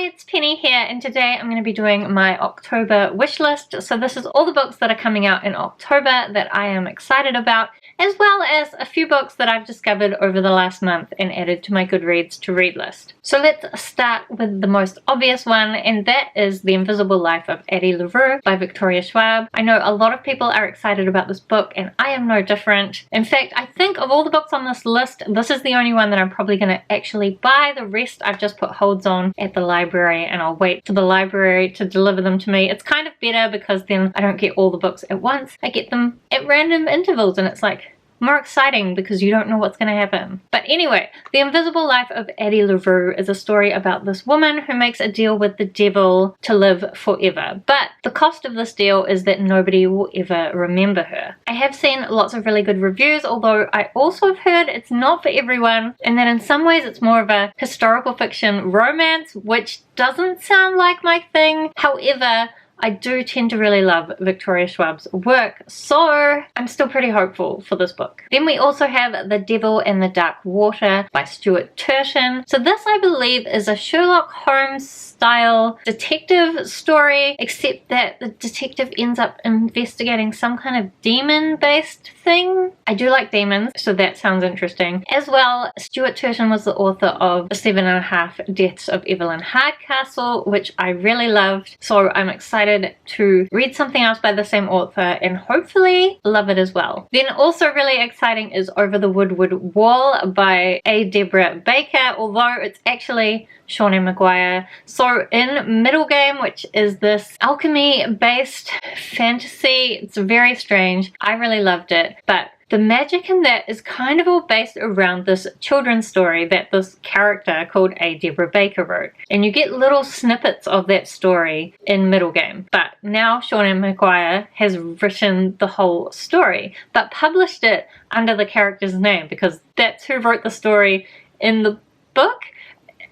it's Penny here, and today I'm going to be doing my October wish list. So this is all the books that are coming out in October that I am excited about, as well as a few books that I've discovered over the last month and added to my Goodreads to read list. So let's start with the most obvious one, and that is The Invisible Life of Addie LaRue by Victoria Schwab. I know a lot of people are excited about this book, and I am no different. In fact, I think of all the books on this list, this is the only one that I'm probably going to actually buy. The rest I've just put holds on at the library, and I'll wait for the library to deliver them to me. It's kind of better because then I don't get all the books at once. I get them at random intervals, and it's like more exciting because you don't know what's going to happen. But anyway, The Invisible Life of Addie LaRue is a story about this woman who makes a deal with the devil to live forever. But the cost of this deal is that nobody will ever remember her. I have seen lots of really good reviews, although I also have heard it's not for everyone, and that in some ways it's more of a historical fiction romance, which doesn't sound like my thing. However, I do tend to really love Victoria Schwab's work, so I'm still pretty hopeful for this book. Then we also have The Devil and the Dark Water by Stuart Turton. So this, I believe, is a Sherlock Holmes style detective story, except that the detective ends up investigating some kind of demon-based thing. I do like demons, so that sounds interesting. As well, Stuart Turton was the author of The 7.5 Deaths of Evelyn Hardcastle, which I really loved, so I'm excited to read something else by the same author and hopefully love it as well. Then also really exciting is Over the Woodward Wall by A. Deborah Baker, although it's actually Shawnee Maguire. So in Middle Game, which is this alchemy-based fantasy, it's very strange. I really loved it, but the magic in that is kind of all based around this children's story that this character called A. Deborah Baker wrote. And you get little snippets of that story in Middle Game. But now Shawnee Maguire has written the whole story, but published it under the character's name because that's who wrote the story in the book.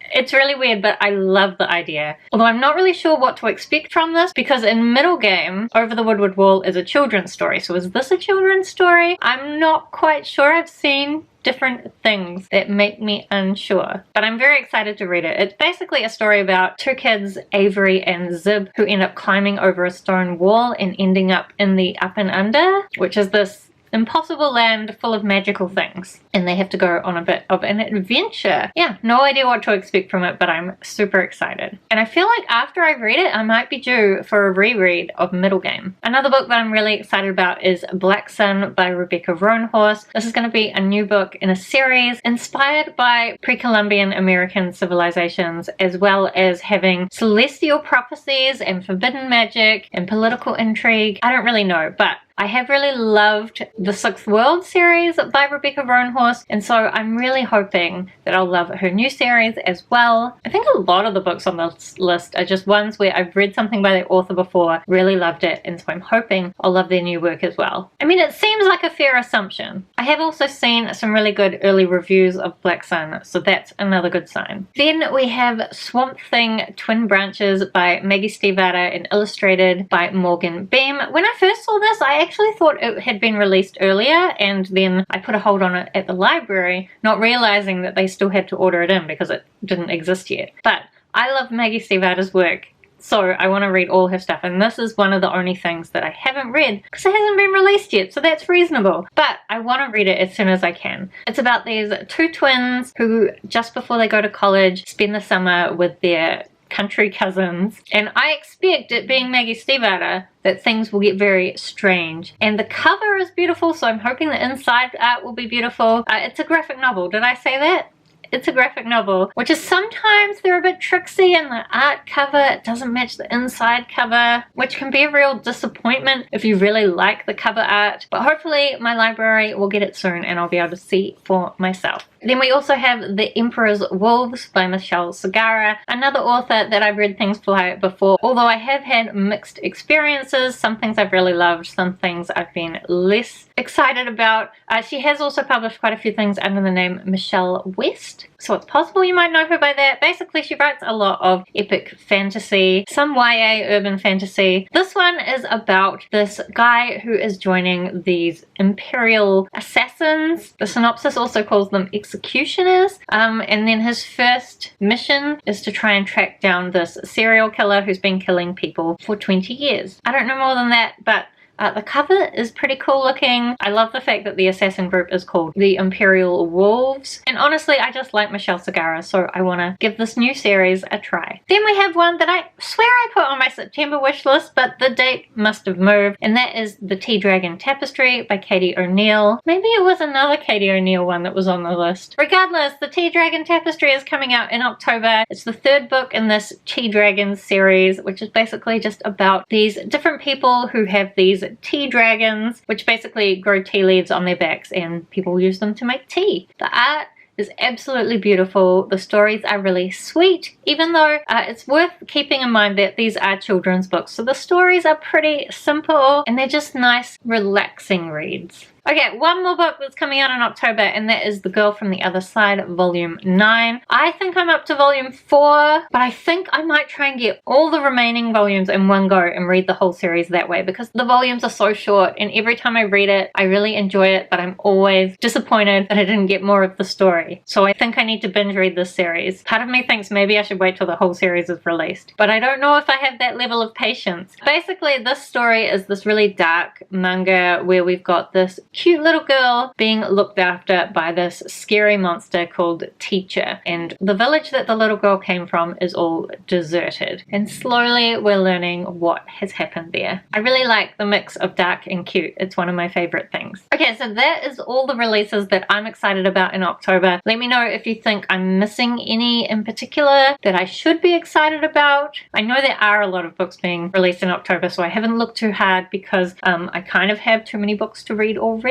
It's really weird, but I love the idea. Although I'm not really sure what to expect from this, because in Middle Game, Over the Woodward Wall is a children's story. So is this a children's story? I'm not quite sure. I've seen different things that make me unsure, but I'm very excited to read it. It's basically a story about two kids, Avery and Zib, who end up climbing over a stone wall and ending up in the Up and Under, which is this impossible land full of magical things, and they have to go on a bit of an adventure. Yeah, no idea what to expect from it, but I'm super excited. And I feel like after I read it, I might be due for a reread of Middle Game. Another book that I'm really excited about is Black Sun by Rebecca Roanhorse. This is going to be a new book in a series inspired by pre-Columbian American civilizations, as well as having celestial prophecies and forbidden magic and political intrigue. I don't really know, but I have really loved the Sixth World series by Rebecca Roanhorse, and so I'm really hoping that I'll love her new series as well. I think a lot of the books on this list are just ones where I've read something by the author before, really loved it, and so I'm hoping I'll love their new work as well. I mean, it seems like a fair assumption. I have also seen some really good early reviews of Black Sun, so that's another good sign. Then we have Swamp Thing Twin Branches by Maggie Stiefvater and illustrated by Morgan Beam. When I first saw this, I actually thought it had been released earlier, and then I put a hold on it at the library, not realizing that they still had to order it in because it didn't exist yet. But I love Maggie Stiefvater's work, so I want to read all her stuff, and this is one of the only things that I haven't read because it hasn't been released yet, so that's reasonable. But I want to read it as soon as I can. It's about these two twins who, just before they go to college, spend the summer with their country cousins, and I expect, it being Maggie Stiefvater, that things will get very strange. And the cover is beautiful, so I'm hoping the inside art will be beautiful. It's a graphic novel. Did I say that? It's a graphic novel, which is sometimes they're a bit tricksy, and the art cover doesn't match the inside cover, which can be a real disappointment if you really like the cover art. But hopefully my library will get it soon and I'll be able to see for myself. Then we also have The Emperor's Wolves by Michelle Segarra, another author that I've read things by before, although I have had mixed experiences. Some things I've really loved, some things I've been less excited about. She has also published quite a few things under the name Michelle West, Wishlist. So it's possible you might know her by that. Basically, she writes a lot of epic fantasy, some YA urban fantasy. This one is about this guy who is joining these imperial assassins. The synopsis also calls them executioners. And then his first mission is to try and track down this serial killer who's been killing people for 20 years. I don't know more than that, but the cover is pretty cool looking. I love the fact that the assassin group is called the Imperial Wolves. And honestly, I just like Michelle Segarra, so I want to give this new series a try. Then we have one that I swear I put on my September wish list, but the date must have moved, and that is The Tea Dragon Tapestry by Katie O'Neill. Maybe it was another Katie O'Neill one that was on the list. Regardless, The Tea Dragon Tapestry is coming out in October. It's the third book in this Tea Dragons series, which is basically just about these different people who have these tea dragons, which basically grow tea leaves on their backs and people use them to make tea. The art is absolutely beautiful. The stories are really sweet, even though it's worth keeping in mind that these are children's books. So the stories are pretty simple and they're just nice, relaxing reads. Okay, one more book that's coming out in October, and that is The Girl from the Other Side, Volume 9. I think I'm up to Volume 4, but I think I might try and get all the remaining volumes in one go and read the whole series that way, because the volumes are so short, and every time I read it, I really enjoy it, but I'm always disappointed that I didn't get more of the story. So I think I need to binge read this series. Part of me thinks maybe I should wait till the whole series is released, but I don't know if I have that level of patience. Basically, this story is this really dark manga where we've got this cute little girl being looked after by this scary monster called Teacher, and the village that the little girl came from is all deserted, and slowly we're learning what has happened there. I really like the mix of dark and cute. It's one of my favorite things. Okay, so that is all the releases that I'm excited about in October. Let me know if you think I'm missing any in particular that I should be excited about. I know there are a lot of books being released in October, so I haven't looked too hard because I kind of have too many books to read already.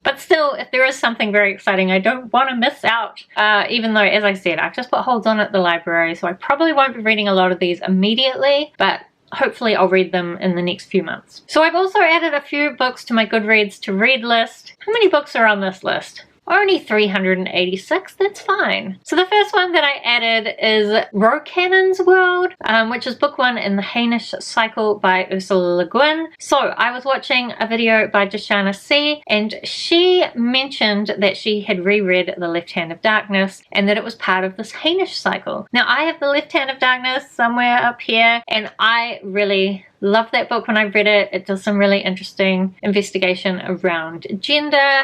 But still, if there is something very exciting, I don't want to miss out. Even though, as I said, I've just put holds on at the library, so I probably won't be reading a lot of these immediately, but hopefully I'll read them in the next few months. So I've also added a few books to my Goodreads to read list. How many books are on this list? Only 386, that's fine. So the first one that I added is Rocannon's World, which is book 1 in the Hainish cycle by Ursula Le Guin. So I was watching a video by Jashana C, and she mentioned that she had reread The Left Hand of Darkness and that it was part of this Hainish cycle. Now I have The Left Hand of Darkness somewhere up here, and I really loved that book when I read it. It does some really interesting investigation around gender,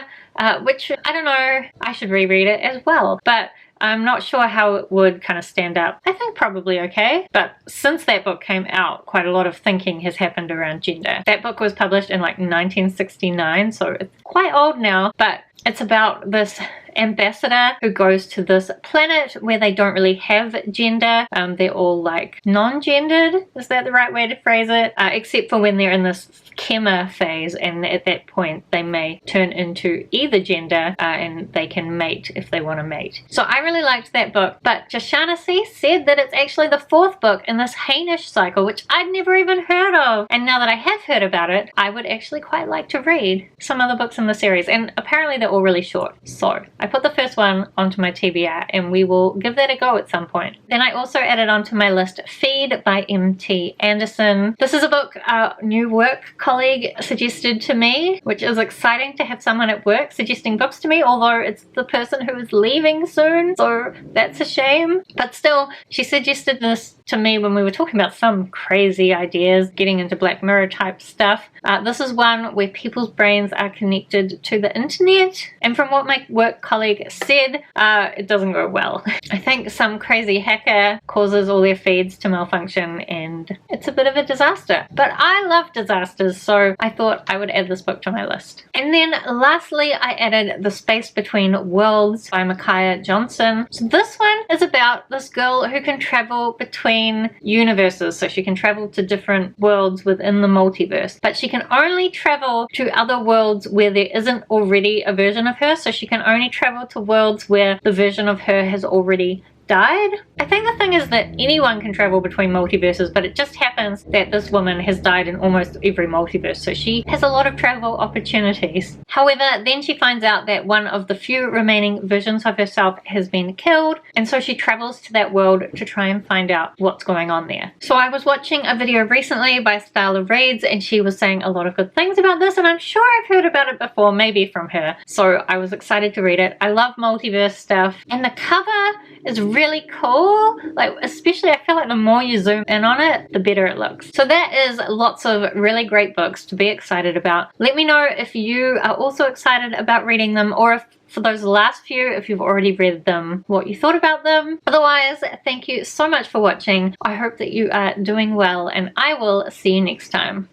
which, I don't know, I should reread it as well, but I'm not sure how it would kind of stand up. I think probably okay, but since that book came out, quite a lot of thinking has happened around gender. That book was published in like 1969, so it's quite old now, but it's about this ambassador who goes to this planet where they don't really have gender. They're all like non-gendered, is that the right way to phrase it? Except for when they're in this Kema phase, and at that point they may turn into either gender and they can mate if they want to mate. So I really liked that book, but Jashana C said that it's actually the 4th book in this Hainish cycle, which I'd never even heard of. And now that I have heard about it, I would actually quite like to read some other books in the series, and apparently they're all really short. So I put the first one onto my TBR and we will give that a go at some point. Then I also added onto my list Feed by M.T. Anderson. This is a book a new work colleague suggested to me, which is exciting to have someone at work suggesting books to me, although it's the person who is leaving soon, so that's a shame. But still, she suggested this to me when we were talking about some crazy ideas, getting into Black Mirror type stuff. This is one where people's brains are connected to the internet, and from what my work colleague said, it doesn't go well. I think some crazy hacker causes all their feeds to malfunction and it's a bit of a disaster. But I love disasters, so I thought I would add this book to my list. And then lastly, I added The Space Between Worlds by Micaiah Johnson. So this one is about this girl who can travel between universes, so she can travel to different worlds within the multiverse, but she can only travel to other worlds where there isn't already a version of her, so she can only travel to worlds where the version of her has already died. I think the thing is that anyone can travel between multiverses, but it just happens that this woman has died in almost every multiverse, so she has a lot of travel opportunities. However, then she finds out that one of the few remaining versions of herself has been killed, and so she travels to that world to try and find out what's going on there. So I was watching a video recently by Style of Reads, and she was saying a lot of good things about this, and I'm sure I've heard about it before, maybe from her. So I was excited to read it. I love multiverse stuff, and the cover is really cool. Like, especially I feel like the more you zoom in on it, the better it looks. So that is lots of really great books to be excited about. Let me know if you are also excited about reading them, or if for those last few, if you've already read them, what you thought about them. Otherwise, thank you so much for watching. I hope that you are doing well, and I will see you next time.